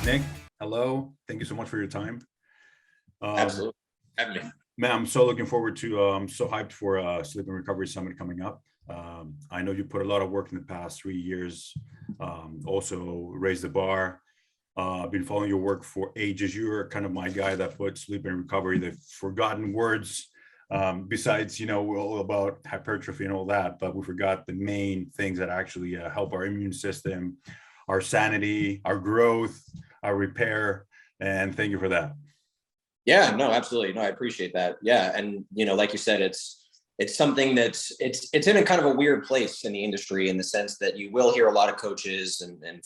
Nick, hello. Thank you so much for your time. Absolutely. Have me. Man, I'm so looking forward to, I'm so hyped for Sleep and Recovery Summit coming up. I know you put a lot of work in the past 3 years, also raised the bar. I've been following your work for ages. You're kind of my guy that put sleep and recovery, the forgotten words, besides, we're all about hypertrophy and all that, but we forgot the main things that actually help our immune system, our sanity, our growth, our repair. And thank you for that. Yeah, no, absolutely. No, I appreciate that. Yeah. And, like you said, it's something that's, it's in a kind of a weird place in the industry in the sense that you will hear a lot of coaches and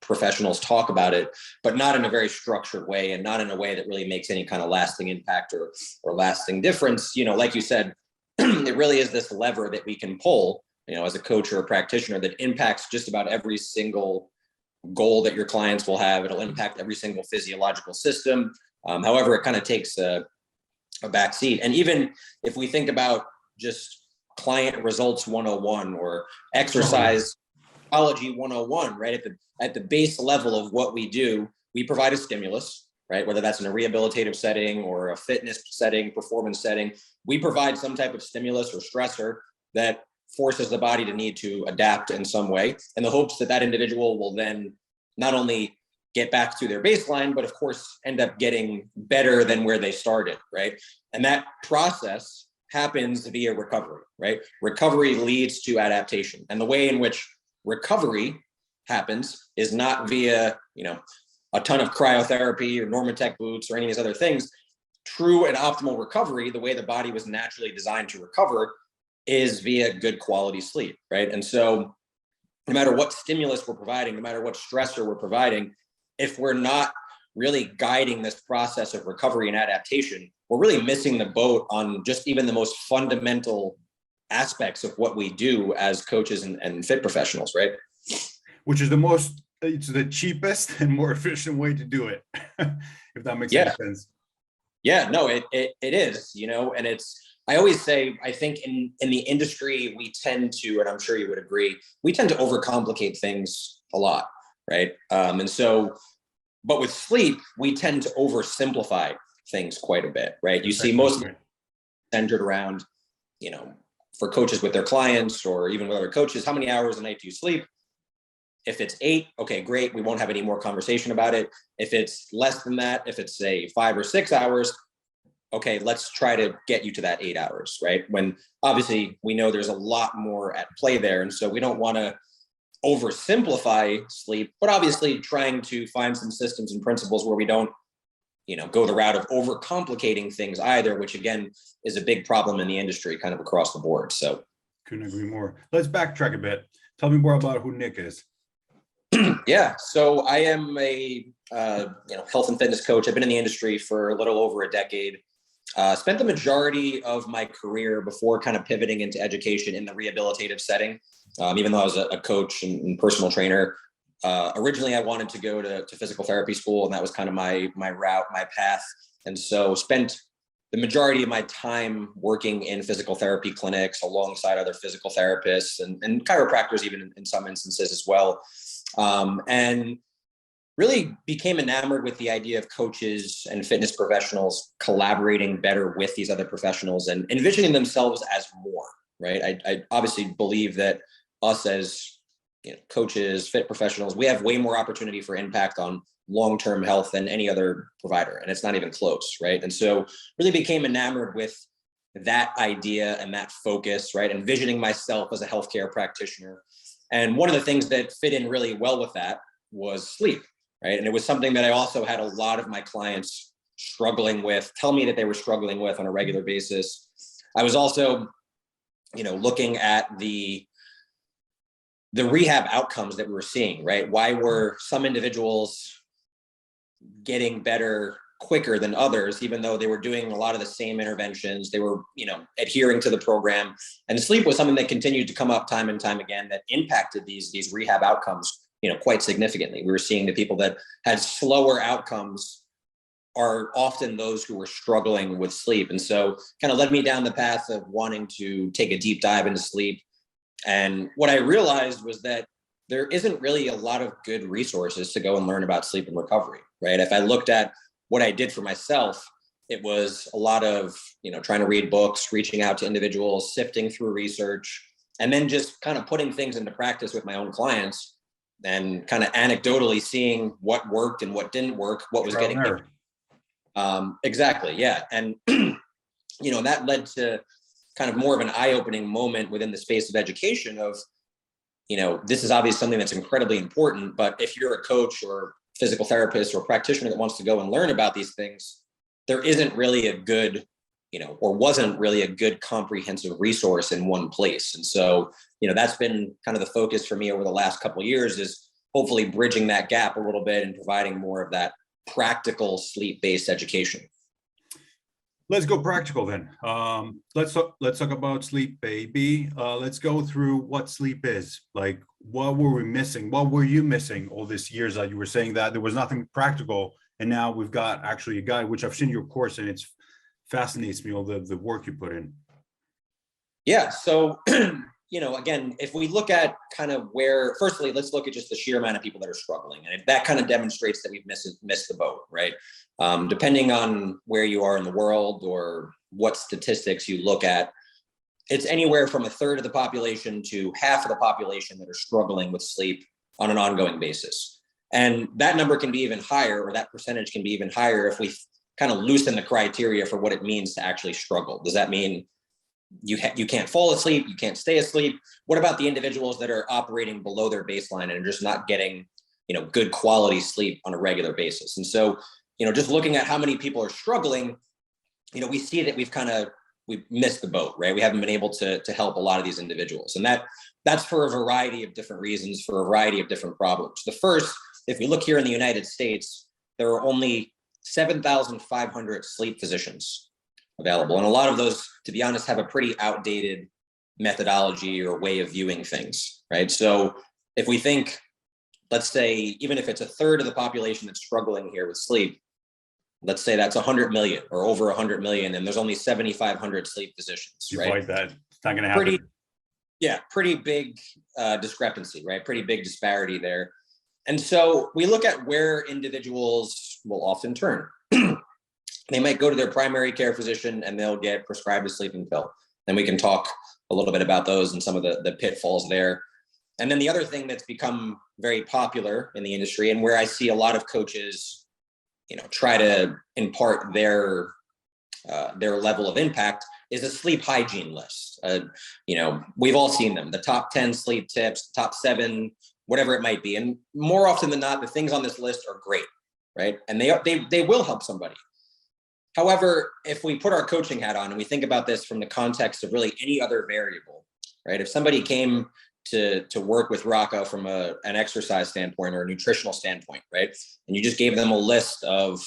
professionals talk about it, but not in a very structured way and not in a way that really makes any kind of lasting impact or lasting difference. Like you said, it really is this lever that we can pull, as a coach or a practitioner that impacts just about every single goal that your clients will have. It'll impact every single physiological system. However, it kind of takes a back seat. And even if we think about just client results 101 or exercise psychology 101, right? At the base level of what we do, we provide a stimulus, right? Whether that's in a rehabilitative setting or a fitness setting, performance setting, we provide some type of stimulus or stressor that forces the body to need to adapt in some way, in the hopes that that individual will then not only get back to their baseline, but of course end up getting better than where they started, right? And that process happens via recovery, right? Recovery leads to adaptation. And the way in which recovery happens is not via, a ton of cryotherapy or Normatec boots or any of these other things. True and optimal recovery, the way the body was naturally designed to recover, is via good quality sleep, right? And so no matter what stimulus we're providing, no matter what stressor we're providing, if we're not really guiding this process of recovery and adaptation, we're really missing the boat on just even the most fundamental aspects of what we do as coaches and fit professionals, right? Which is it's the cheapest and more efficient way to do it, if that makes any sense. Yeah, no, it is, and I always say, I think in the industry, we tend to, and I'm sure you would agree, we tend to overcomplicate things a lot, right? But with sleep, we tend to oversimplify things quite a bit, right? You see most of it centered around, for coaches with their clients or even with other coaches, how many hours a night do you sleep? If it's 8, okay, great. We won't have any more conversation about it. If it's less than that, if it's say 5 or 6 hours, okay, let's try to get you to that 8 hours, right? When obviously we know there's a lot more at play there. And so we don't want to oversimplify sleep, but obviously trying to find some systems and principles where we don't, go the route of overcomplicating things either, which again is a big problem in the industry kind of across the board. So couldn't agree more. Let's backtrack a bit. Tell me more about who Nick is. Yeah, so I am a health and fitness coach. I've been in the industry for a little over a decade. Spent the majority of my career before kind of pivoting into education in the rehabilitative setting. Even though I was a coach and personal trainer, originally I wanted to go to physical therapy school, and that was kind of my route, my path. And so spent the majority of my time working in physical therapy clinics alongside other physical therapists and chiropractors, even in some instances as well. And really became enamored with the idea of coaches and fitness professionals collaborating better with these other professionals and envisioning themselves as more, right? I obviously believe that us as coaches, fit professionals, we have way more opportunity for impact on long-term health than any other provider. And it's not even close, right? And so really became enamored with that idea and that focus, right? Envisioning myself as a healthcare practitioner. And one of the things that fit in really well with that was sleep, right? And it was something that I also had a lot of my clients struggling with, tell me that they were struggling with on a regular basis. I was also, looking at the rehab outcomes that we were seeing, right? Why were some individuals getting better quicker than others, even though they were doing a lot of the same interventions? They were, adhering to the program. And sleep was something that continued to come up time and time again that impacted these rehab outcomes, quite significantly. We were seeing the people that had slower outcomes are often those who were struggling with sleep. And so kind of led me down the path of wanting to take a deep dive into sleep. And what I realized was that there isn't really a lot of good resources to go and learn about sleep and recovery, right? If I looked at what I did for myself, it was a lot of, trying to read books, reaching out to individuals, sifting through research, and then just kind of putting things into practice with my own clients and kind of anecdotally seeing what worked and what didn't work, what was getting me. Exactly. Yeah. And, that led to kind of more of an eye-opening moment within the space of education of, this is obviously something that's incredibly important, but if you're a coach or physical therapist or practitioner that wants to go and learn about these things, there isn't really a good, or wasn't really a good comprehensive resource in one place. And so, that's been kind of the focus for me over the last couple of years, is hopefully bridging that gap a little bit and providing more of that practical sleep-based education. Let's go practical then. Let's talk about sleep, baby. Let's go through what sleep is. Like, what were we missing? What were you missing all these years that you were saying that there was nothing practical, and now we've got actually a guide, which I've seen your course, and it fascinates me, all the work you put in. Yeah. So, again, if we look at kind of where, firstly, let's look at just the sheer amount of people that are struggling. And that kind of demonstrates that we've missed the boat, right? Depending on where you are in the world or what statistics you look at, it's anywhere from a third of the population to half of the population that are struggling with sleep on an ongoing basis. And that number can be even higher, or that percentage can be even higher if we kind of loosen the criteria for what it means to actually struggle. Does that mean you can't fall asleep, you can't stay asleep? What about the individuals that are operating below their baseline and are just not getting, good quality sleep on a regular basis? And so, just looking at how many people are struggling, we see that we've missed the boat, right? We haven't been able to help a lot of these individuals. And that's for a variety of different reasons, for a variety of different problems. The first, if we look here in the United States, there are only 7,500 sleep physicians available. And a lot of those, to be honest, have a pretty outdated methodology or way of viewing things, right? So if we think, let's say, even if it's a third of the population that's struggling here with sleep, let's say that's 100 million or over 100 million, and there's only 7,500 sleep physicians, right? Like that. It's not going to happen. Pretty big discrepancy, right? Pretty big disparity there. And so we look at where individuals will often turn. They might go to their primary care physician and they'll get prescribed a sleeping pill. And we can talk a little bit about those and some of the pitfalls there. And then the other thing that's become very popular in the industry, and where I see a lot of coaches, try to impart their level of impact, is a sleep hygiene list. We've all seen them, the top 10 sleep tips, top 7, whatever it might be. And more often than not, the things on this list are great, right? And they will help somebody. However, if we put our coaching hat on and we think about this from the context of really any other variable, right? If somebody came to work with Rocco from an exercise standpoint or a nutritional standpoint, right? And you just gave them a list of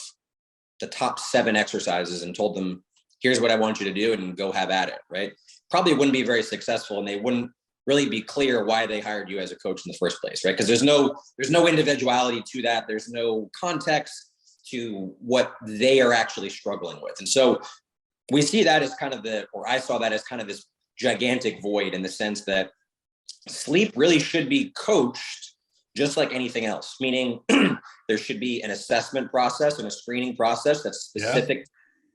the top 7 exercises and told them, here's what I want you to do and go have at it, right? Probably wouldn't be very successful, and they wouldn't really be clear why they hired you as a coach in the first place, right? Because there's no individuality to that. There's no context to what they are actually struggling with. And so we see that as I saw that as kind of this gigantic void, in the sense that sleep really should be coached just like anything else, meaning there should be an assessment process and a screening process that's specific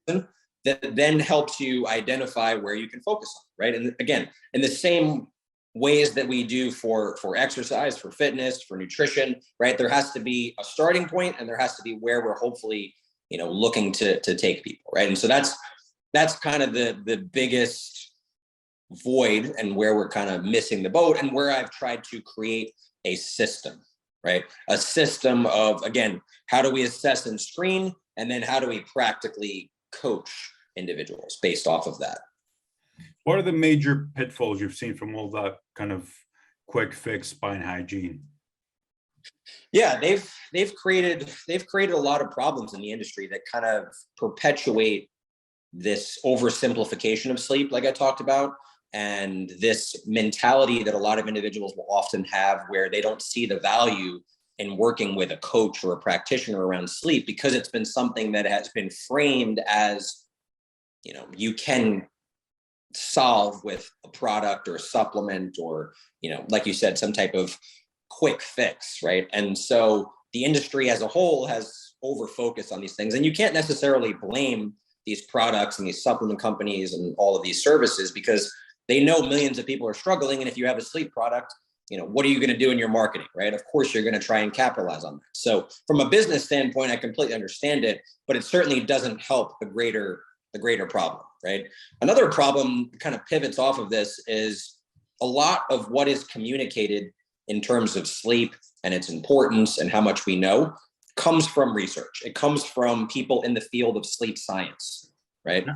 that then helps you identify where you can focus on, right? And again, in the same ways that we do for exercise, for fitness, for nutrition, right? There has to be a starting point, and there has to be where we're hopefully, looking to take people, right? And so that's kind of the biggest void, and where we're kind of missing the boat, and where I've tried to create a system, right? A system of, again, how do we assess and screen, and then how do we practically coach individuals based off of that? What are the major pitfalls you've seen from all that kind of quick fix spine hygiene? Yeah, they've created a lot of problems in the industry that kind of perpetuate this oversimplification of sleep, like I talked about, and this mentality that a lot of individuals will often have, where they don't see the value in working with a coach or a practitioner around sleep, because it's been something that has been framed as, you can solve with a product or a supplement, or, like you said, some type of quick fix, right? And so the industry as a whole has over-focused on these things. And you can't necessarily blame these products and these supplement companies and all of these services, because they know millions of people are struggling. And if you have a sleep product, what are you going to do in your marketing, right? Of course, you're going to try and capitalize on that. So from a business standpoint, I completely understand it, but it certainly doesn't help the greater problem, right? Another problem kind of pivots off of this is a lot of what is communicated in terms of sleep and its importance and how much we know comes from research. It comes from people in the field of sleep science, right?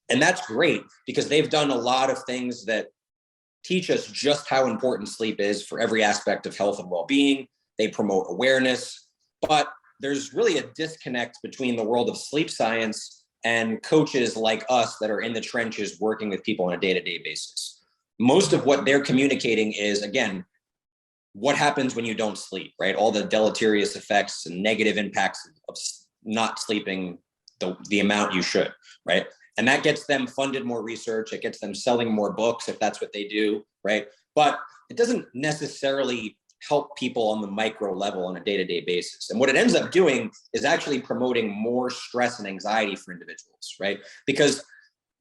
And that's great because they've done a lot of things that teach us just how important sleep is for every aspect of health and well-being. They promote awareness, but there's really a disconnect between the world of sleep science and coaches like us that are in the trenches working with people on a day-to-day basis. Most of what they're communicating is, again, what happens when you don't sleep, right? All the deleterious effects and negative impacts of not sleeping the amount you should, right? And that gets them funded more research. It gets them selling more books if that's what they do, right? But it doesn't necessarily help people on the micro level on a day-to-day basis. And what it ends up doing is actually promoting more stress and anxiety for individuals, right? Because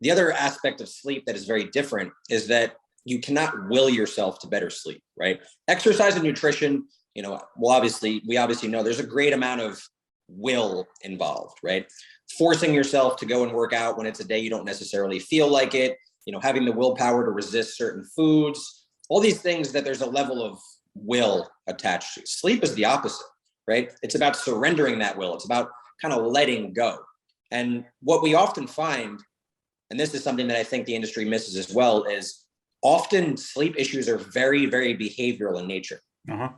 the other aspect of sleep that is very different is that you cannot will yourself to better sleep, right? Exercise and nutrition, we obviously know there's a great amount of will involved, right? Forcing yourself to go and work out when it's a day you don't necessarily feel like it, having the willpower to resist certain foods, all these things that there's a level of will attached to. Sleep is the opposite, right? It's about surrendering that will. It's about kind of letting go. And what we often find, and this is something that I think the industry misses as well, is often sleep issues are very, very behavioral in nature. Uh-huh.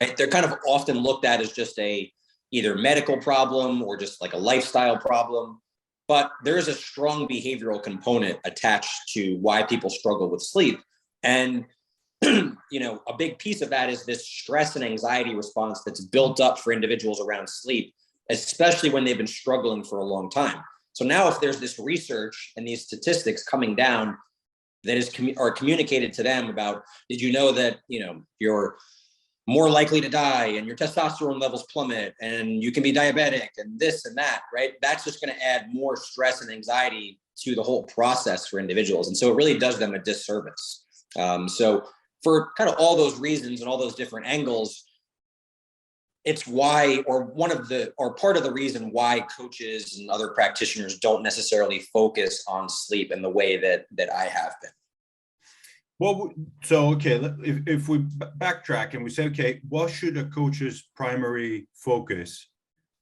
Right? They're kind of often looked at as just either medical problem or just like a lifestyle problem. But there is a strong behavioral component attached to why people struggle with sleep. And, a big piece of that is this stress and anxiety response that's built up for individuals around sleep, especially when they've been struggling for a long time. So now if there's this research and these statistics coming down that are communicated to them about, did you know that, you're more likely to die and your testosterone levels plummet and you can be diabetic and this and that, right? That's just going to add more stress and anxiety to the whole process for individuals. And so it really does them a disservice. So for kind of all those reasons and all those different angles, it's why, or part of the reason why coaches and other practitioners don't necessarily focus on sleep in the way that I have been. Well, so, okay, if we backtrack and we say, okay, what should a coach's primary focus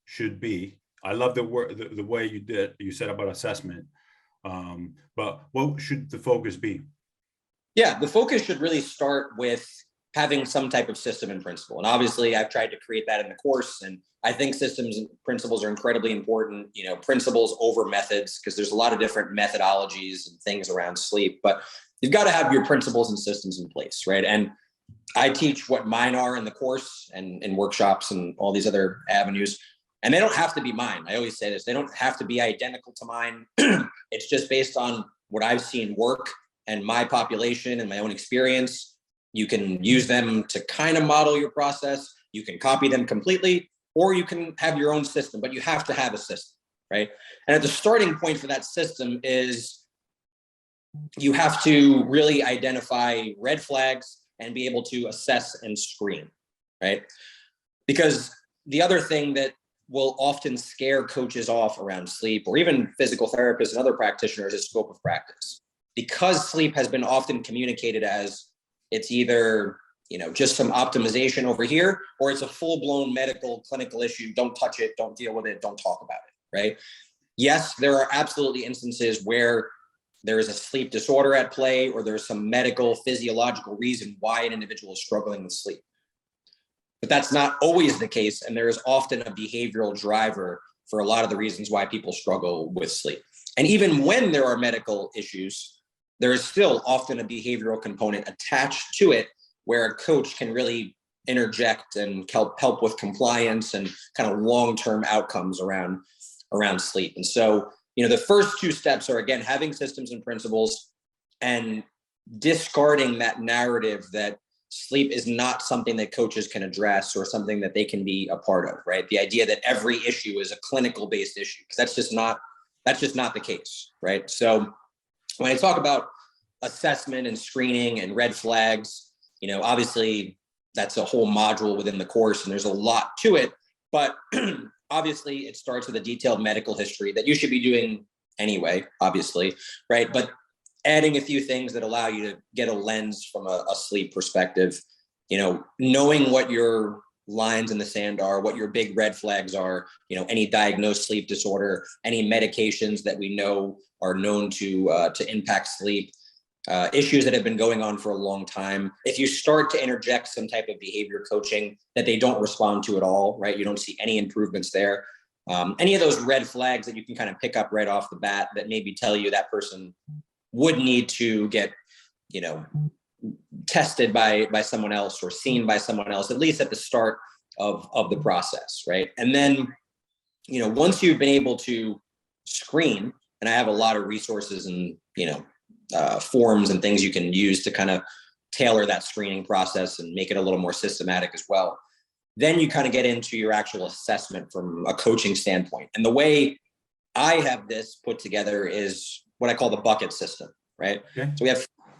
should be? I love the way you said about assessment, but what should the focus be? Yeah, the focus should really start with having some type of system and principle. And obviously I've tried to create that in the course. And I think systems and principles are incredibly important, principles over methods, because there's a lot of different methodologies and things around sleep, but you've got to have your principles and systems in place, right? And I teach what mine are in the course and in workshops and all these other avenues. And they don't have to be mine. I always say this, they don't have to be identical to mine. It's just based on what I've seen work and my population and my own experience. You can use them to kind of model your process. You can copy them completely, or you can have your own system, but you have to have a system, right? And at the starting point for that system is you have to really identify red flags and be able to assess and screen, right? Because the other thing that will often scare coaches off around sleep, or even physical therapists and other practitioners, is scope of practice. Because sleep has been often communicated as it's either, just some optimization over here, or it's a full-blown medical clinical issue. Don't touch it, don't deal with it, don't talk about it, right? Yes, there are absolutely instances where there is a sleep disorder at play, or there's some medical physiological reason why an individual is struggling with sleep. But that's not always the case. And there is often a behavioral driver for a lot of the reasons why people struggle with sleep. And even when there are medical issues, there is still often a behavioral component attached to it where a coach can really interject and help with compliance and kind of long-term outcomes around sleep. And so, the first two steps are, again, having systems and principles and discarding that narrative that sleep is not something that coaches can address or something that they can be a part of, right? The idea that every issue is a clinical based issue, because that's just not the case, right? So when I talk about assessment and screening and red flags, obviously that's a whole module within the course and there's a lot to it, but obviously it starts with a detailed medical history that you should be doing anyway, obviously, right? But adding a few things that allow you to get a lens from a sleep perspective, knowing what your lines in the sand are, what your big red flags are, any diagnosed sleep disorder, any medications that we know are known to impact sleep, issues that have been going on for a long time. If you start to interject some type of behavior coaching that they don't respond to at all, right? You don't see any improvements there. Any of those red flags that you can kind of pick up right off the bat that maybe tell you that person would need to get, tested by someone else or seen by someone else, at least at the start of the process, right? And then, once you've been able to screen, and I have a lot of resources and, forms and things you can use to kind of tailor that screening process and make it a little more systematic as well. Then you kind of get into your actual assessment from a coaching standpoint. And the way I have this put together is what I call the bucket system, right? Okay. So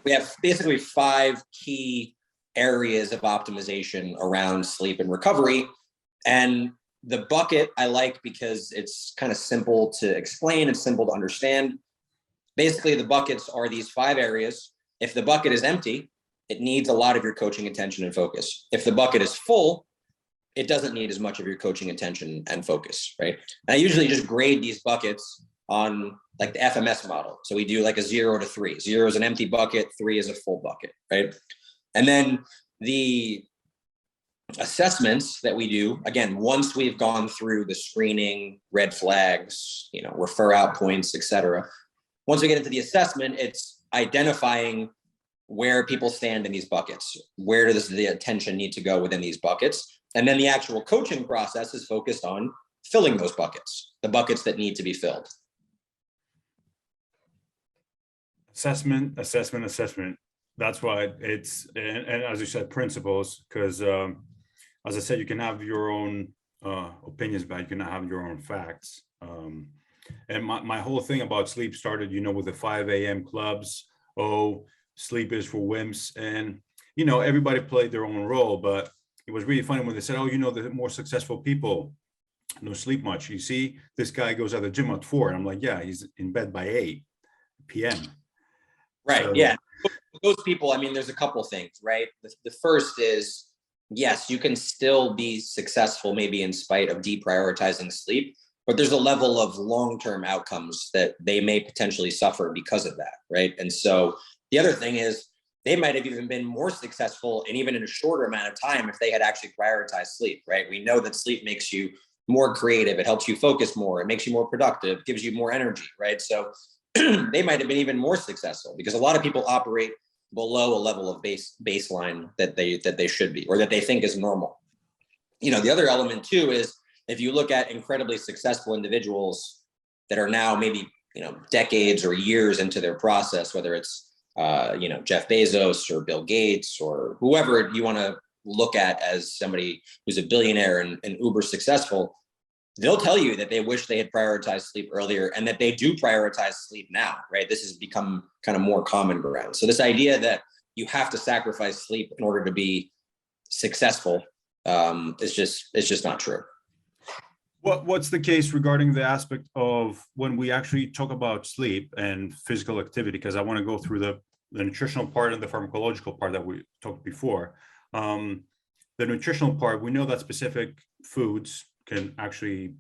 we have basically 5 key areas of optimization around sleep and recovery. And the bucket I like because it's kind of simple to explain, it's simple to understand. Basically, the buckets are these 5 areas. If the bucket is empty, it needs a lot of your coaching attention and focus. If the bucket is full, it doesn't need as much of your coaching attention and focus, right? And I usually just grade these buckets on like the FMS model. So we do like a 0 to 3. 0 is an empty bucket, 3 is a full bucket, right? And then the assessments that we do, again, once we've gone through the screening, red flags, refer out points, etc. Once we get into the assessment, it's identifying where people stand in these buckets. Where does the attention need to go within these buckets? And then the actual coaching process is focused on filling those buckets, the buckets that need to be filled. Assessment. That's why it's, and as you said, principles, because as I said, you can have your own opinions, but you cannot have your own facts. And my whole thing about sleep started, with the 5 a.m. clubs. Oh, sleep is for wimps. And, everybody played their own role, but it was really funny when they said, oh, the more successful people don't sleep much. You see, this guy goes out of the gym at 4. And I'm like, yeah, he's in bed by 8 p.m. Right. So, yeah. Those people, there's a couple things, right? The first is, yes, you can still be successful, maybe in spite of deprioritizing sleep, but there's a level of long-term outcomes that they may potentially suffer because of that, right? And so the other thing is they might have even been more successful and even in a shorter amount of time if they had actually prioritized sleep, right? We know that sleep makes you more creative. It helps you focus more. It makes you more productive, gives you more energy, right? So they might have been even more successful because a lot of people operate below a level of baseline that they should be, or that they think is normal. The other element too is if you look at incredibly successful individuals that are now maybe, decades or years into their process, whether it's, Jeff Bezos or Bill Gates or whoever you want to look at as somebody who's a billionaire and uber successful, they'll tell you that they wish they had prioritized sleep earlier and that they do prioritize sleep now, right? This has become kind of more common ground. So this idea that you have to sacrifice sleep in order to be successful is just not true. What's the case regarding the aspect of when we actually talk about sleep and physical activity? Because I want to go through the nutritional part and the pharmacological part that we talked before. The nutritional part, we know that specific foods can actually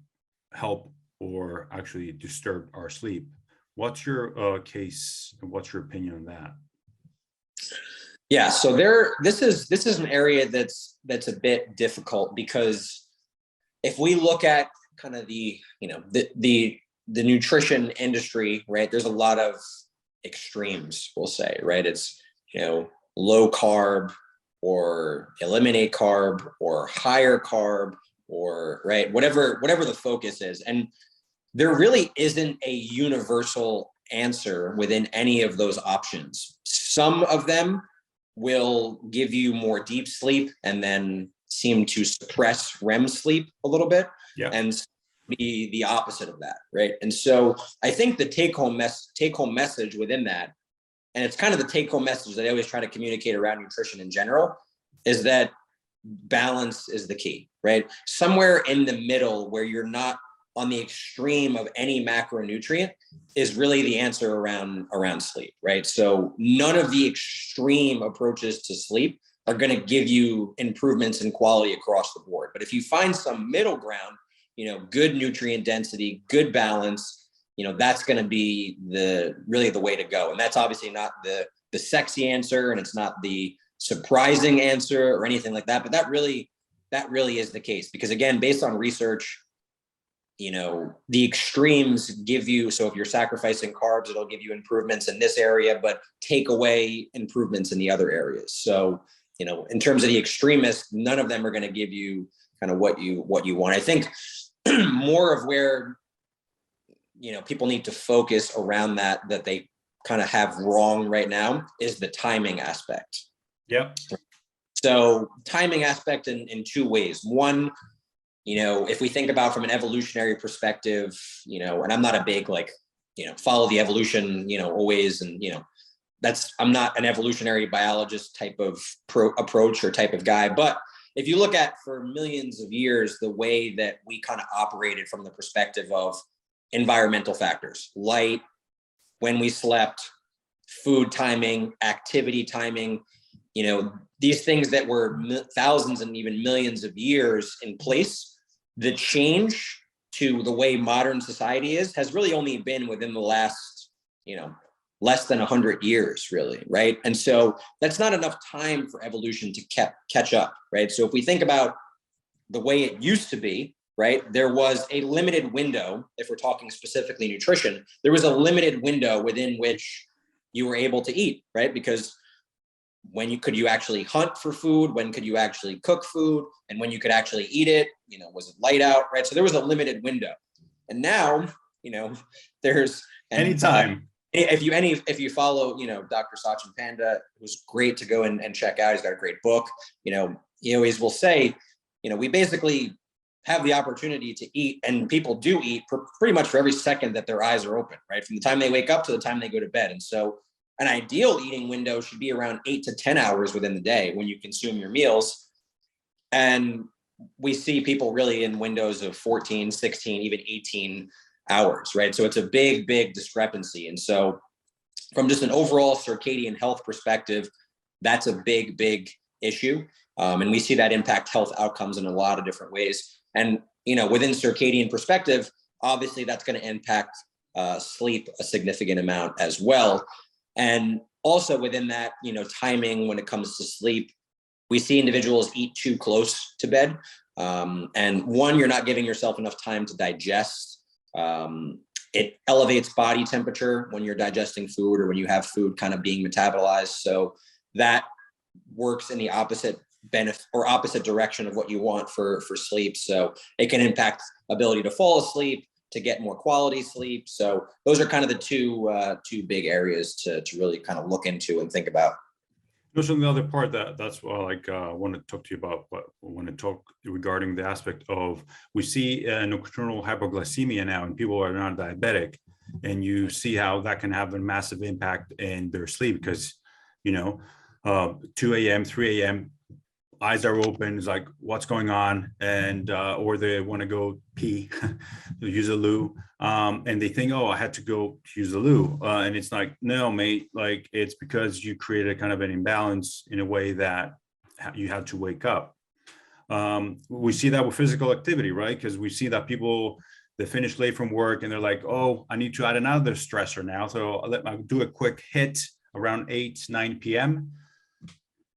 help or actually disturb our sleep. What's your case and what's your opinion on that? Yeah, so this is an area that's a bit difficult because if we look at kind of the nutrition industry, right, there's a lot of extremes, we'll say, right? It's, low carb or eliminate carb or higher carb or, right, whatever the focus is. And there really isn't a universal answer within any of those options. Some of them will give you more deep sleep and then seem to suppress REM sleep a little bit, and be the opposite of that, right? And so I think the take-home message within that, and it's kind of the take-home message that I always try to communicate around nutrition in general, is that balance is the key, right? Somewhere in the middle where you're not on the extreme of any macronutrient is really the answer around sleep, right? So none of the extreme approaches to sleep are going to give you improvements in quality across the board. But if you find some middle ground, good nutrient density, good balance, that's going to be really the way to go. And that's obviously not the sexy answer, and it's not the surprising answer or anything like that. But that really is the case, because again, based on research, the extremes give you, so if you're sacrificing carbs, it'll give you improvements in this area, but take away improvements in the other areas. So, in terms of the extremists, none of them are going to give you kind of what you want. I think more of where, people need to focus around that they kind of have wrong right now is the timing aspect. Yep. So timing aspect in two ways. One, if we think about from an evolutionary perspective, and I'm not a big, follow the evolution, always. And, I'm not an evolutionary biologist type of approach or type of guy. But if you look at for millions of years, the way that we kind of operated from the perspective of environmental factors, light, when we slept, food timing, activity timing, these things that were thousands and even millions of years in place, the change to the way modern society has really only been within the last, less than 100 years, really, right? And so that's not enough time for evolution to catch up, right? So if we think about the way it used to be, right, there was a limited window, if we're talking specifically nutrition, there was a limited window within which you were able to eat, right? Because when could you actually hunt for food? When could you actually cook food? And when you could actually eat it, was it light out, right? So there was a limited window. And now, there's anytime. If you follow, Dr. Sachin Panda, who's great to go and check out. He's got a great book. He always will say, we basically have the opportunity to eat, and people do eat pretty much for every second that their eyes are open, right? From the time they wake up to the time they go to bed. And so an ideal eating window should be around 8 to 10 hours within the day when you consume your meals. And we see people really in windows of 14, 16, even 18 hours, right? So it's a big, big discrepancy. And so from just an overall circadian health perspective, that's a big, big issue. And we see that impact health outcomes in a lot of different ways. And, within circadian perspective, obviously that's going to impact sleep a significant amount as well. And also within that, timing when it comes to sleep, we see individuals eat too close to bed. And one, you're not giving yourself enough time to digest. It elevates body temperature when you're digesting food or when you have food kind of being metabolized. So that works in the opposite direction of what you want for sleep. So it can impact ability to fall asleep, to get more quality sleep. So those are kind of the two big areas to really kind of look into and think about. There's another part that's I want to talk to you about, but I want to talk regarding the aspect of, we see nocturnal hypoglycemia now, and people are not diabetic, and you see how that can have a massive impact in their sleep because, 2 a.m., 3 a.m., eyes are open, it's like, what's going on? And, or they want to go pee, use a loo. And they think, oh, I had to go use the loo. And it's like, no, mate, like it's because you created kind of an imbalance in a way that you had to wake up. We see that with physical activity, right? Because we see that people, they finish late from work and they're like, oh, I need to add another stressor now. So I'll do a quick hit around 8, 9 p.m.,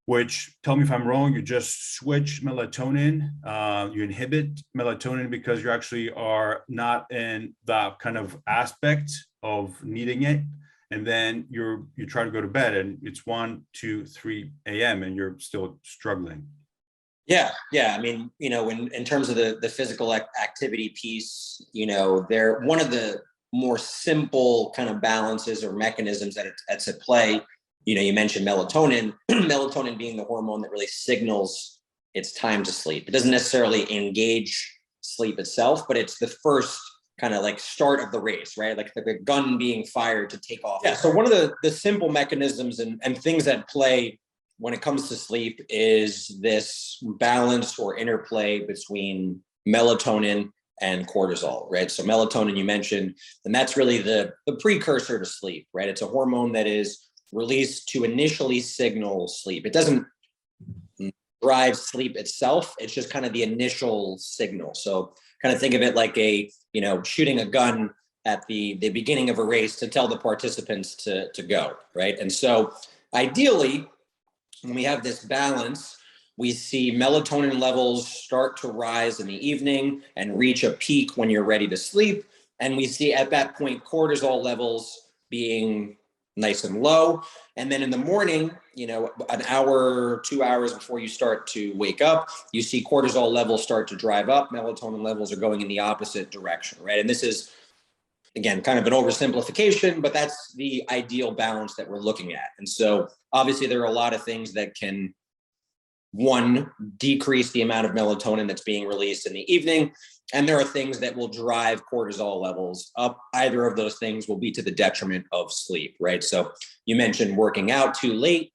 which, tell me if I'm wrong, you just switch melatonin, you inhibit melatonin because you actually are not in that kind of aspect of needing it. And then you try to go to bed and it's 1, 2, 3 a.m. and you're still struggling. Yeah. I mean, in terms of the physical activity piece, they're one of the more simple kind of balances or mechanisms that's at play you mentioned melatonin, melatonin being the hormone that really signals it's time to sleep. It doesn't necessarily engage sleep itself, but it's the first kind of like start of the race, right? Like the gun being fired to take off. Yeah. So one of the simple mechanisms and things that play when it comes to sleep is this balance or interplay between melatonin and cortisol, right? So melatonin you mentioned, and that's really the precursor to sleep, right? It's a hormone that is released to initially signal sleep. It doesn't drive sleep itself. It's just kind of the initial signal. So kind of think of it like shooting a gun at the beginning of a race to tell the participants to go, right? And so ideally, when we have this balance, we see melatonin levels start to rise in the evening and reach a peak when you're ready to sleep. And we see at that point cortisol levels being nice and low. And then in the morning, an hour, 2 hours before you start to wake up, you see cortisol levels start to drive up. Melatonin levels are going in the opposite direction, right? And this is, again, kind of an oversimplification, but that's the ideal balance that we're looking at. And so obviously there are a lot of things that can, one, decrease the amount of melatonin that's being released in the evening. And there are things that will drive cortisol levels up. Either of those things will be to the detriment of sleep, right? So you mentioned working out too late.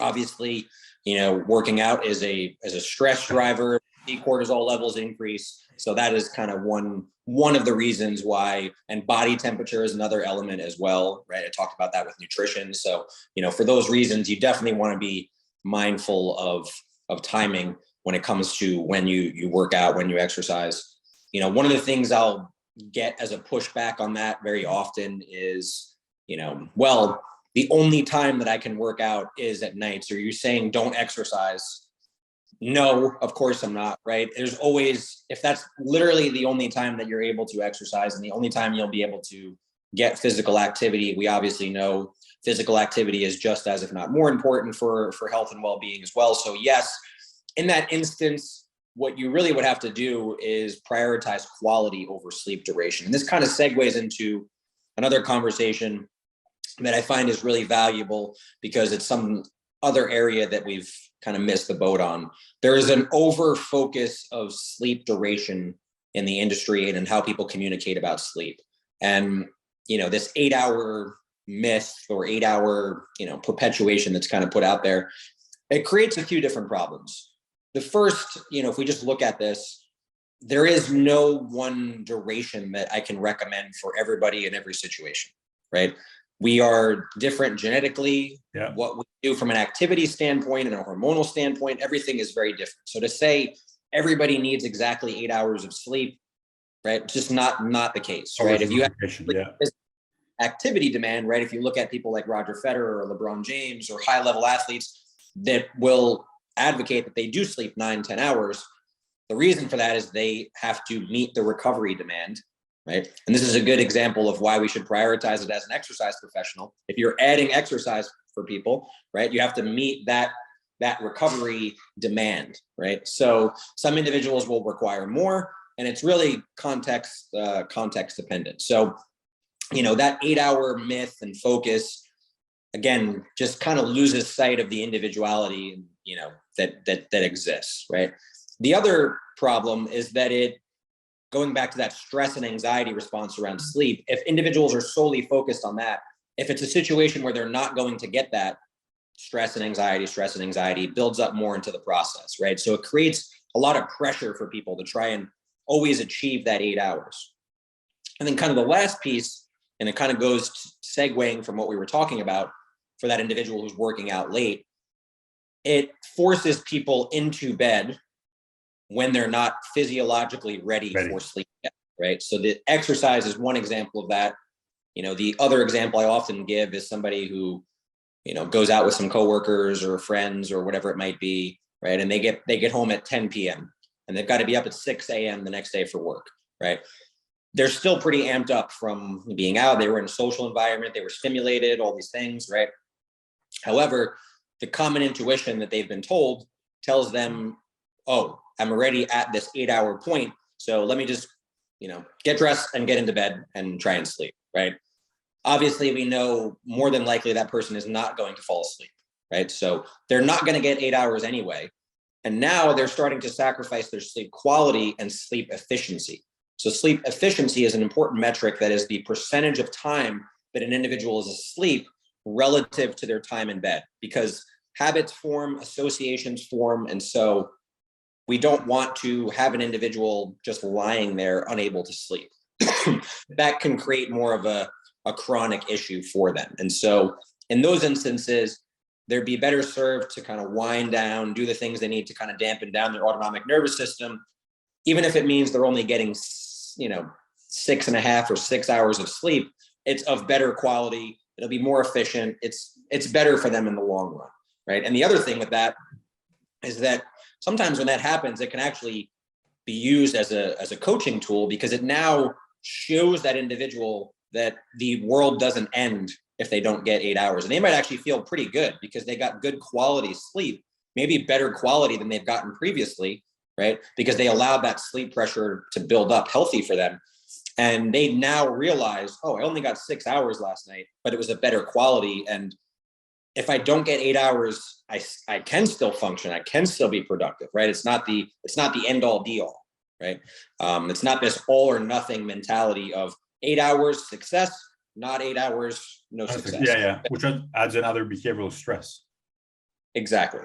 Obviously, working out is a stress driver. The cortisol levels increase. So that is kind of one of the reasons why, and body temperature is another element as well, right? I talked about that with nutrition. So, for those reasons, you definitely want to be mindful of timing when it comes to when you work out, when you exercise. One of the things I'll get as a pushback on that very often is, well, the only time that I can work out is at night. So you're saying don't exercise? No, of course I'm not, right? There's always, if that's literally the only time that you're able to exercise and the only time you'll be able to get physical activity, we obviously know physical activity is just as, if not more important for health and well-being as well. So yes, in that instance, what you really would have to do is prioritize quality over sleep duration. And this kind of segues into another conversation that I find is really valuable because it's some other area that we've kind of missed the boat on. There is an over focus of sleep duration in the industry and in how people communicate about sleep. And, this 8-hour myth or 8-hour, perpetuation that's kind of put out there, it creates a few different problems. The first, if we just look at this, there is no one duration that I can recommend for everybody in every situation, right? We are different genetically. Yeah. What we do from an activity standpoint and a hormonal standpoint, everything is very different. So to say everybody needs exactly 8 hours of sleep, right? Just not the case, right? If you have activity demand, right? If you look at people like Roger Federer or LeBron James or high level athletes that will advocate that they do sleep 9-10 hours, the reason for that is they have to meet the recovery demand, right? And this is a good example of why we should prioritize it as an exercise professional. If you're adding exercise for people, right, you have to meet that recovery demand, right? So some individuals will require more, and it's really context dependent. So, that 8-hour myth and focus, again, just kind of loses sight of the individuality, that exists, right? The other problem is that going back to that stress and anxiety response around sleep, if individuals are solely focused on that, if it's a situation where they're not going to get that, stress and anxiety builds up more into the process, right? So it creates a lot of pressure for people to try and always achieve that 8 hours. And then kind of the last piece, and it kind of goes segueing from what we were talking about for that individual who's working out late, it forces people into bed when they're not physiologically ready for sleep yet, right? So the exercise is one example of that. The other example I often give is somebody who, goes out with some coworkers or friends or whatever it might be, right? And they get home at 10 p.m. and they've got to be up at 6 a.m. the next day for work, right? They're still pretty amped up from being out. They were in a social environment. They were stimulated, all these things, right? However, the common intuition that they've been told tells them, oh, I'm already at this 8-hour point. So let me just, get dressed and get into bed and try and sleep, right? obviously we know more than likely that person is not going to fall asleep, right? So they're not going to get 8 hours anyway. And now they're starting to sacrifice their sleep quality and sleep efficiency. So sleep efficiency is an important metric that is the percentage of time that an individual is asleep relative to their time in bed, because habits form, associations form. And so we don't want to have an individual just lying there unable to sleep. That can create more of a chronic issue for them. And so in those instances, they'd be better served to kind of wind down, do the things they need to kind of dampen down their autonomic nervous system, even if it means they're only getting, 6.5 or 6 hours of sleep. It's of better quality. It'll be more efficient. It's better for them in the long run, right? And the other thing with that is that sometimes when that happens, it can actually be used as a coaching tool, because it now shows that individual that the world doesn't end if they don't get 8 hours. And they might actually feel pretty good because they got good quality sleep, maybe better quality than they've gotten previously, right? Because they allowed that sleep pressure to build up healthy for them. And they now realize, oh, I only got 6 hours last night, but it was a better quality. And if I don't get 8 hours, I can still function. I can still be productive, right? It's not the end all be all, right? It's not this all or nothing mentality of 8 hours success, not 8 hours, no success. Yeah. Which adds another behavioral stress. Exactly.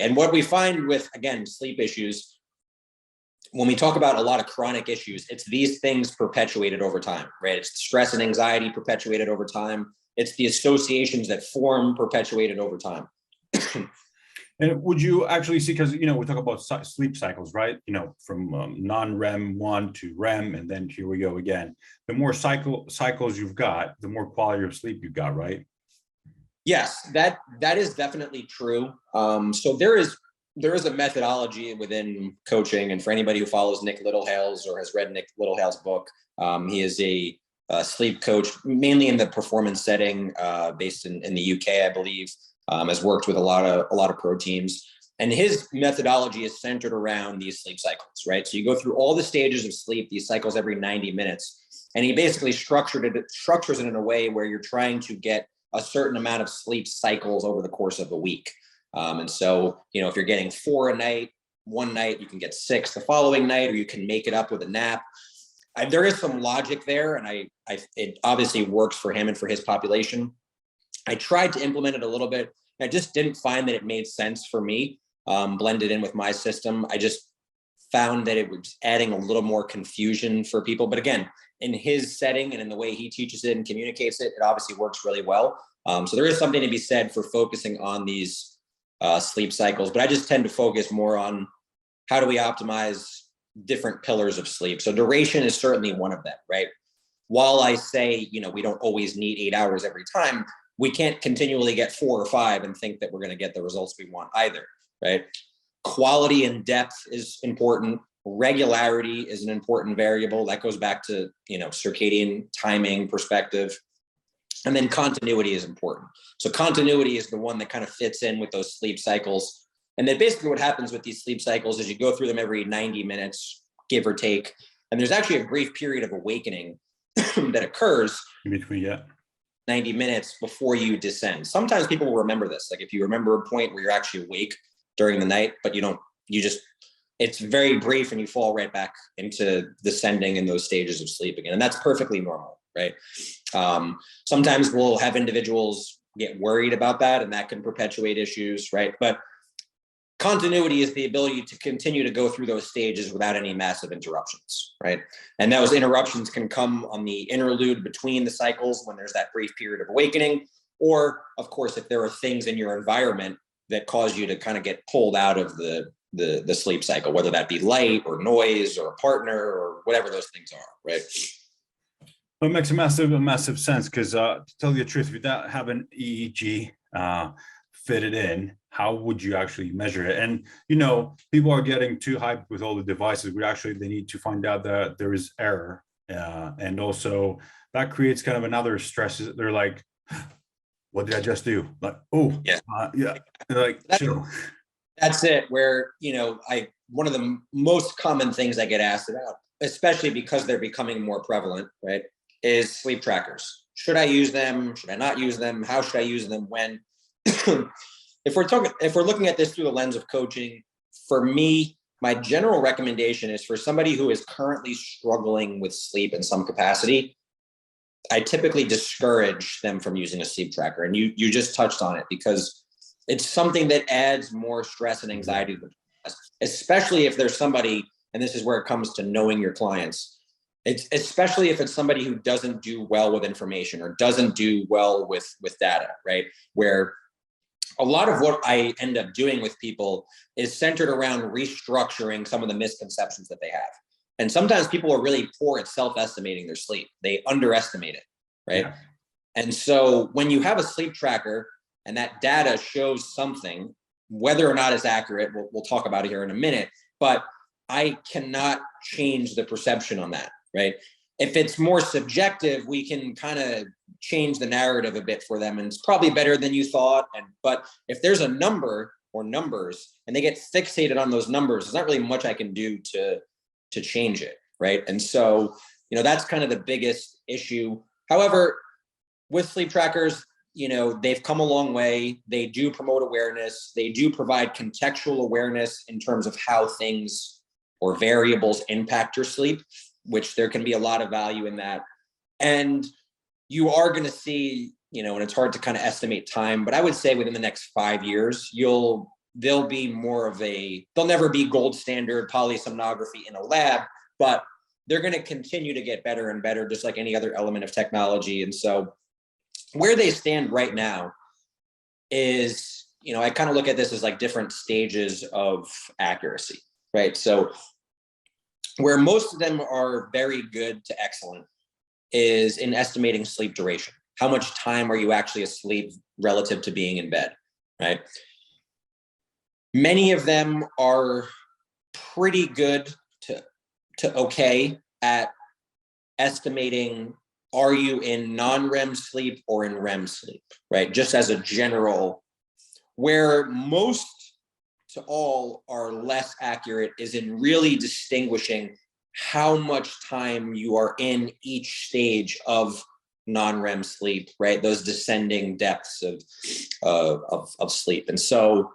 And what we find with, again, sleep issues, when we talk about a lot of chronic issues, it's these things perpetuated over time, right? It's stress and anxiety perpetuated over time. It's the associations that form perpetuated over time. And would you actually see, because, we talk about sleep cycles, right? From non-REM 1 to REM, and then here we go again. The more cycles you've got, the more quality of sleep you've got, right? Yes, that is definitely true. So there is a methodology within coaching, and for anybody who follows Nick Littlehales or has read Nick Littlehales' book, he is a sleep coach, mainly in the performance setting, based in the UK, I believe. Has worked with a lot of pro teams, and his methodology is centered around these sleep cycles, right? So you go through all the stages of sleep, these cycles every 90 minutes, and he basically structures it in a way where you're trying to get a certain amount of sleep cycles over the course of a week. And so, if you're getting 4 a night, one night, you can get 6 the following night, or you can make it up with a nap. There is some logic there, and it obviously works for him and for his population. I tried to implement it a little bit. I just didn't find that it made sense for me, blended in with my system. I just found that it was adding a little more confusion for people. But again, in his setting and in the way he teaches it and communicates it, it obviously works really well. So there is something to be said for focusing on these sleep cycles, but I just tend to focus more on how do we optimize different pillars of sleep. So duration is certainly one of them, right? While I say, we don't always need 8 hours every time, we can't continually get 4 or 5 and think that we're going to get the results we want either, right? Quality and depth is important. Regularity is an important variable. That goes back to, circadian timing perspective. And then continuity is important. So continuity is the one that kind of fits in with those sleep cycles. And then basically what happens with these sleep cycles is you go through them every 90 minutes, give or take. And there's actually a brief period of awakening that occurs In between, 90 minutes before you descend. Sometimes people will remember this. Like if you remember a point where you're actually awake during the night, but it's very brief and you fall right back into descending in those stages of sleep again. And that's perfectly normal, right? Sometimes we'll have individuals get worried about that, and that can perpetuate issues, right? But continuity is the ability to continue to go through those stages without any massive interruptions, right? And those interruptions can come on the interlude between the cycles when there's that brief period of awakening, or of course, if there are things in your environment that cause you to kind of get pulled out of the sleep cycle, whether that be light or noise or a partner or whatever those things are, right? It makes a massive sense, because to tell you the truth, if you don't have an EEG fitted in, how would you actually measure it? And people are getting too hyped with all the devices. They need to find out that there is error, and also that creates kind of another stress. They're like, what did I just do? Like, oh yeah, like chill. That's it. Where one of the most common things I get asked about, especially because they're becoming more prevalent, right, is sleep trackers. should I use them? Should I not use them? How should I use them? When? If we're looking at this through the lens of coaching, for me, my general recommendation is for somebody who is currently struggling with sleep in some capacity, I typically discourage them from using a sleep tracker. And you just touched on it, because it's something that adds more stress and anxiety, especially if there's somebody, and this is where it comes to knowing your clients. It's especially if it's somebody who doesn't do well with information or doesn't do well with data, right? Where a lot of what I end up doing with people is centered around restructuring some of the misconceptions that they have. And sometimes people are really poor at self-estimating their sleep. They underestimate it, right? Yeah. And so when you have a sleep tracker and that data shows something, whether or not it's accurate, we'll talk about it here in a minute, but I cannot change the perception on that, right? If it's more subjective, we can kind of change the narrative a bit for them, and it's probably better than you thought. But if there's a number or numbers and they get fixated on those numbers, there's not really much I can do to change it, right? And so, that's kind of the biggest issue. However, with sleep trackers, they've come a long way. They do promote awareness. They do provide contextual awareness in terms of how things or variables impact your sleep, which there can be a lot of value in that. And you are going to see, and it's hard to kind of estimate time, but I would say within the next 5 years, they'll be more of they'll never be gold standard polysomnography in a lab, but they're going to continue to get better and better, just like any other element of technology. And so where they stand right now is, I kind of look at this as like different stages of accuracy, right? So where most of them are very good to excellent is in estimating sleep duration. How much time are you actually asleep relative to being in bed, right? Many of them are pretty good to okay at estimating, are you in non-REM sleep or in REM sleep, right? Just as a general, where most to all are less accurate is in really distinguishing how much time you are in each stage of non-REM sleep, right? Those descending depths of sleep. And so,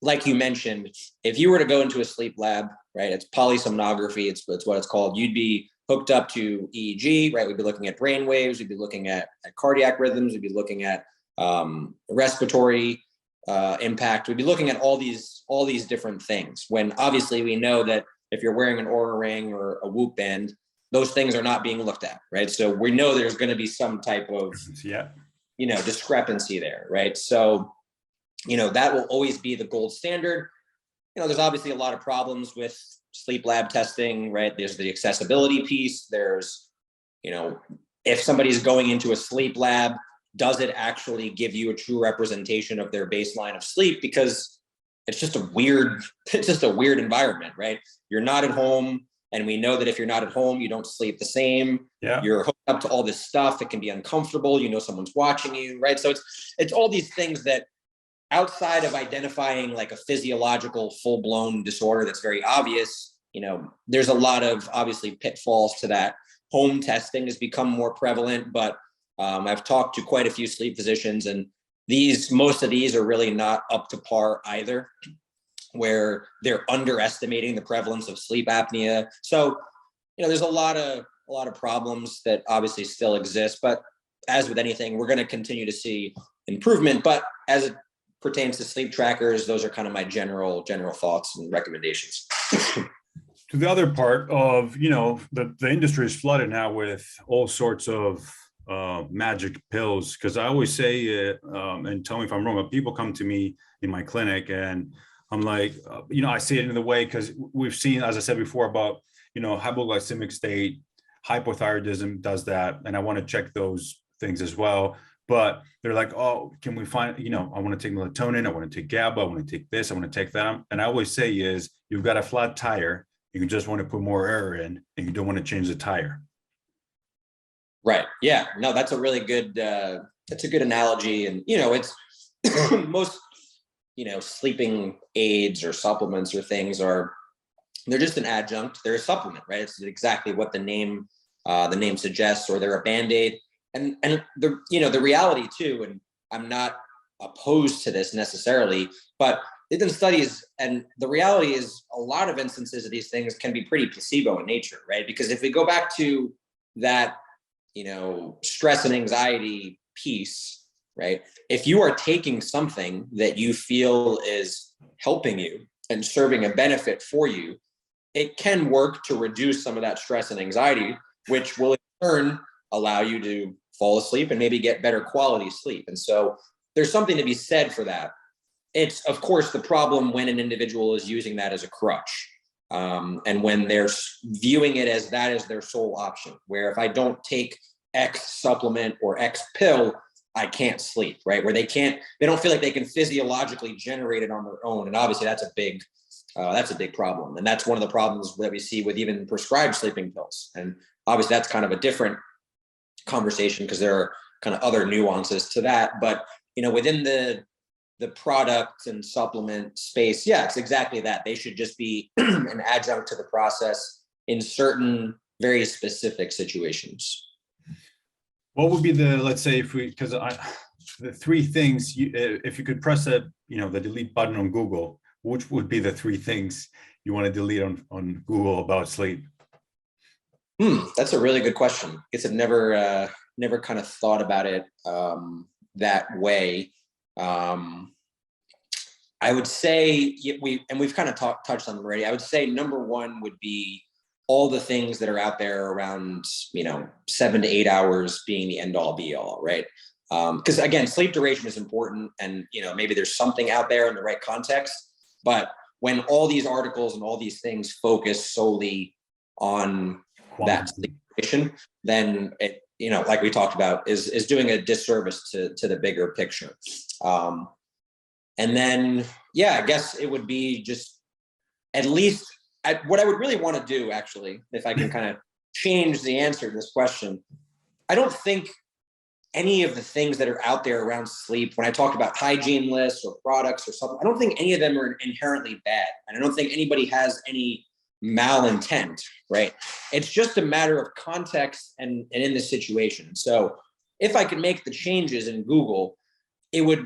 like you mentioned, if you were to go into a sleep lab, right, it's polysomnography, it's what it's called. You'd be hooked up to EEG, right? We'd be looking at brain waves. We'd be looking at cardiac rhythms. We'd be looking at respiratory impact. We'd be looking at all these different things, when obviously we know that if you're wearing an Oura ring or a Whoop band, those things are not being looked at, right? So we know there's going to be some type of, discrepancy there, right? So, that will always be the gold standard. There's obviously a lot of problems with sleep lab testing, right? There's the accessibility piece. There's, if somebody's going into a sleep lab, does it actually give you a true representation of their baseline of sleep? Because it's just a weird environment, right? You're not at home. And we know that if you're not at home, you don't sleep the same. Yeah. You're hooked up to all this stuff. It can be uncomfortable. Someone's watching you, right? So it's all these things that, outside of identifying like a physiological full-blown disorder that's very obvious, there's a lot of obviously pitfalls to that. Home testing has become more prevalent, but I've talked to quite a few sleep physicians, and most of these are really not up to par either, where they're underestimating the prevalence of sleep apnea. So, there's a lot of problems that obviously still exist, but as with anything, we're going to continue to see improvement. But as it pertains to sleep trackers, those are kind of my general thoughts and recommendations. To the other part of, the industry is flooded now with all sorts of magic pills, because I always say, and tell me if I'm wrong, but people come to me in my clinic and I'm like, I see it in the way, because we've seen, as I said before, about, hypoglycemic state, hypothyroidism does that. And I want to check those things as well. But they're like, oh, can we find, I want to take melatonin, I want to take GABA, I want to take this, I want to take that. And I always say you've got a flat tire, you just want to put more air in, and you don't want to change the tire. Right. Yeah. No, that's a really good, that's a good analogy. And, it's most, sleeping aids or supplements or things they're just an adjunct. They're a supplement, right? It's exactly what the name suggests, or they're a Band-Aid. and the reality too, and I'm not opposed to this necessarily, but they've done studies, and the reality is a lot of instances of these things can be pretty placebo in nature, right? Because if we go back to that, stress and anxiety piece, right? If you are taking something that you feel is helping you and serving a benefit for you, it can work to reduce some of that stress and anxiety, which will in turn allow you to fall asleep and maybe get better quality sleep. And so there's something to be said for that. It's, of course, the problem when an individual is using that as a crutch, and when they're viewing it as that is their sole option, where if I don't take X supplement or X pill, I can't sleep, right? Where they don't feel like they can physiologically generate it on their own. And obviously that's a big problem. And that's one of the problems that we see with even prescribed sleeping pills. And obviously that's kind of a different conversation because there are kind of other nuances to that. But, within the product and supplement space, yeah, it's exactly that. They should just be an adjunct to the process in certain very specific situations. What would be let's say the three things, if you could press the delete button on Google, which would be the three things you want to delete on Google about sleep? That's a really good question. I guess I've never kind of thought about it that way. I would say we've kind of touched on them already. I would say number one would be all the things that are out there around, 7 to 8 hours being the end all be all, right? Because again, sleep duration is important, and maybe there's something out there in the right context. But when all these articles and all these things focus solely on that sleep duration, then it, like we talked about, is doing a disservice to the bigger picture. And then, I guess it would be just at least what I would really want to do, actually, if I can kind of change the answer to this question. I don't think any of the things that are out there around sleep, when I talk about hygiene lists or products or something, I don't think any of them are inherently bad. And I don't think anybody has any malintent, right? It's just a matter of context and in the situation. So if I could make the changes in Google, it would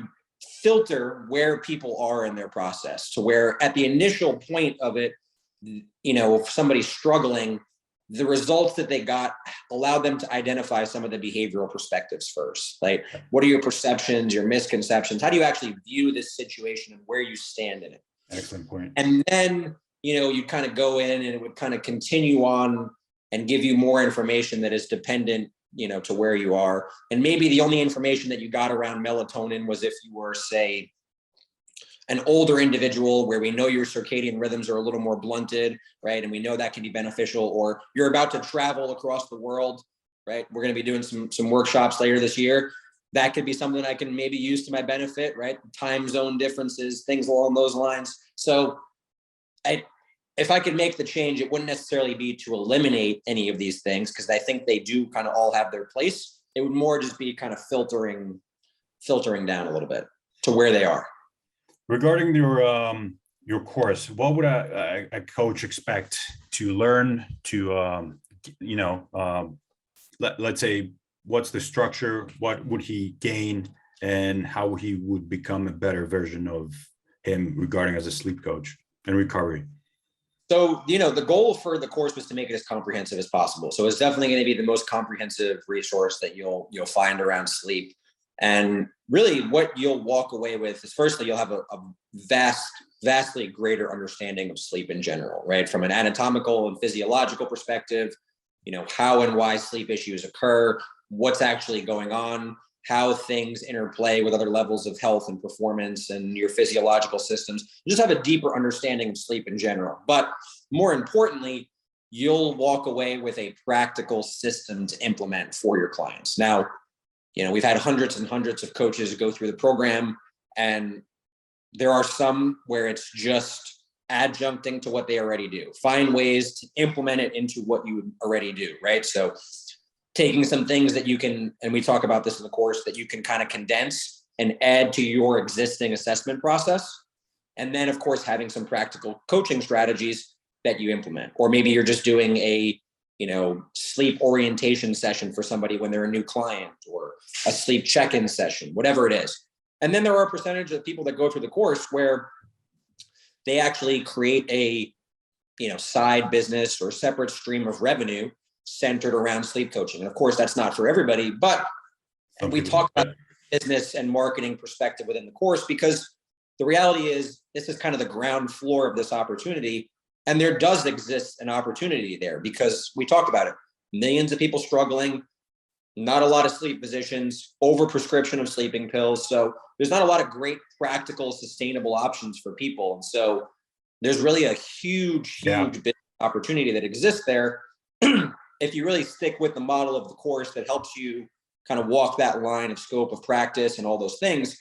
filter where people are in their process to where at the initial point of it, if somebody's struggling, the results that they got allowed them to identify some of the behavioral perspectives first. Like, what are your perceptions, your misconceptions? How do you actually view this situation and where you stand in it? Excellent point. And then, you kind of go in and it would kind of continue on and give you more information that is dependent, to where you are. And maybe the only information that you got around melatonin was if you were, say, an older individual where we know your circadian rhythms are a little more blunted, right? And we know that can be beneficial, or you're about to travel across the world, right? We're going to be doing some workshops later this year. That could be something I can maybe use to my benefit, right? Time zone differences, things along those lines. So if I could make the change, it wouldn't necessarily be to eliminate any of these things, because I think they do kind of all have their place. It would more just be kind of filtering down a little bit to where they are. Regarding your course, what would a coach expect to learn to, let's say, what's the structure, what would he gain, and how he would become a better version of him regarding as a sleep coach and recovery? So, the goal for the course was to make it as comprehensive as possible. So it's definitely going to be the most comprehensive resource that you'll find around sleep. And really what you'll walk away with is, firstly, you'll have a vastly greater understanding of sleep in general, right? From an anatomical and physiological perspective, how and why sleep issues occur, what's actually going on, how things interplay with other levels of health and performance and your physiological systems. You just have a deeper understanding of sleep in general. But more importantly, you'll walk away with a practical system to implement for your clients. Now, we've had hundreds and hundreds of coaches go through the program, and there are some where it's just adjuncting to what they already do. Find ways to implement it into what you already do, right? So taking some things that you can, and we talk about this in the course, that you can kind of condense and add to your existing assessment process. And then, of course, having some practical coaching strategies that you implement. Or maybe you're just doing a sleep orientation session for somebody when they're a new client, or a sleep check-in session, whatever it is. And then there are a percentage of people that go through the course where they actually create a, side business or separate stream of revenue centered around sleep coaching. And of course, that's not for everybody, but we talk about business and marketing perspective within the course, because the reality is this is kind of the ground floor of this opportunity. And there does exist an opportunity there, because we talked about it. Millions of people struggling, not a lot of sleep physicians, overprescription of sleeping pills. So there's not a lot of great practical, sustainable options for people. And so there's really a huge business opportunity that exists there. If you really stick with the model of the course that helps you kind of walk that line of scope of practice and all those things,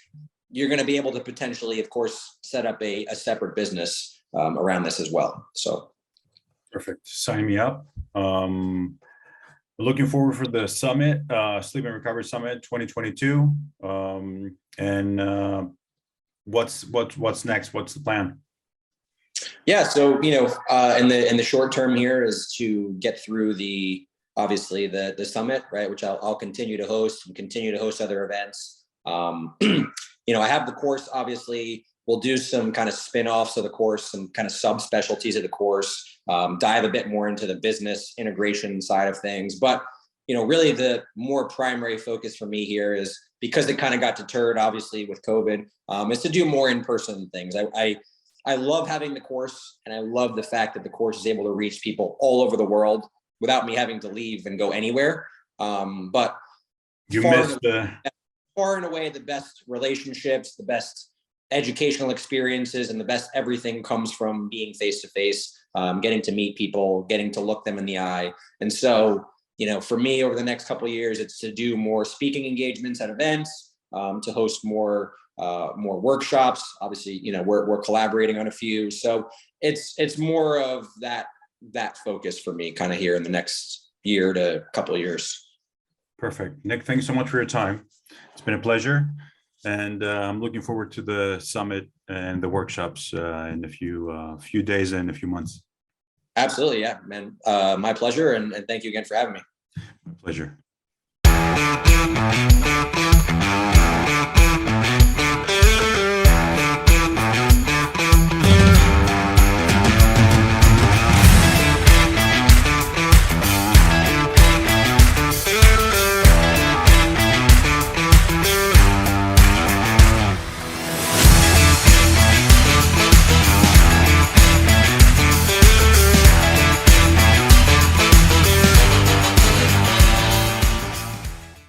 you're going to be able to potentially, of course, set up a separate business around this as well. So perfect. Sign me up. Looking forward for the summit, Sleep and Recovery Summit 2022. And what's next? What's the plan? Yeah, so in the short term here is to get through obviously the summit, right, which I'll continue to host and continue to host other events. I have the course. Obviously, we'll do some kind of spin-offs of the course, some kind of subspecialties of the course, dive a bit more into the business integration side of things. But really the more primary focus for me here is, because it kind of got deterred, obviously, with COVID, is to do more in-person things. I love having the course, and I love the fact that the course is able to reach people all over the world without me having to leave and go anywhere. But far and away, the best relationships, the best educational experiences, and the best everything comes from being face-to-face, getting to meet people, getting to look them in the eye. And so, for me, over the next couple of years, it's to do more speaking engagements at events, to host more workshops. Obviously, we're collaborating on a few. So it's more of that focus for me kind of here in the next year to couple of years. Perfect. Nick, thanks so much for your time. It's been a pleasure. And I'm looking forward to the summit and the workshops in a few days and a few months. Absolutely. Yeah, man. My pleasure. And thank you again for having me. My pleasure.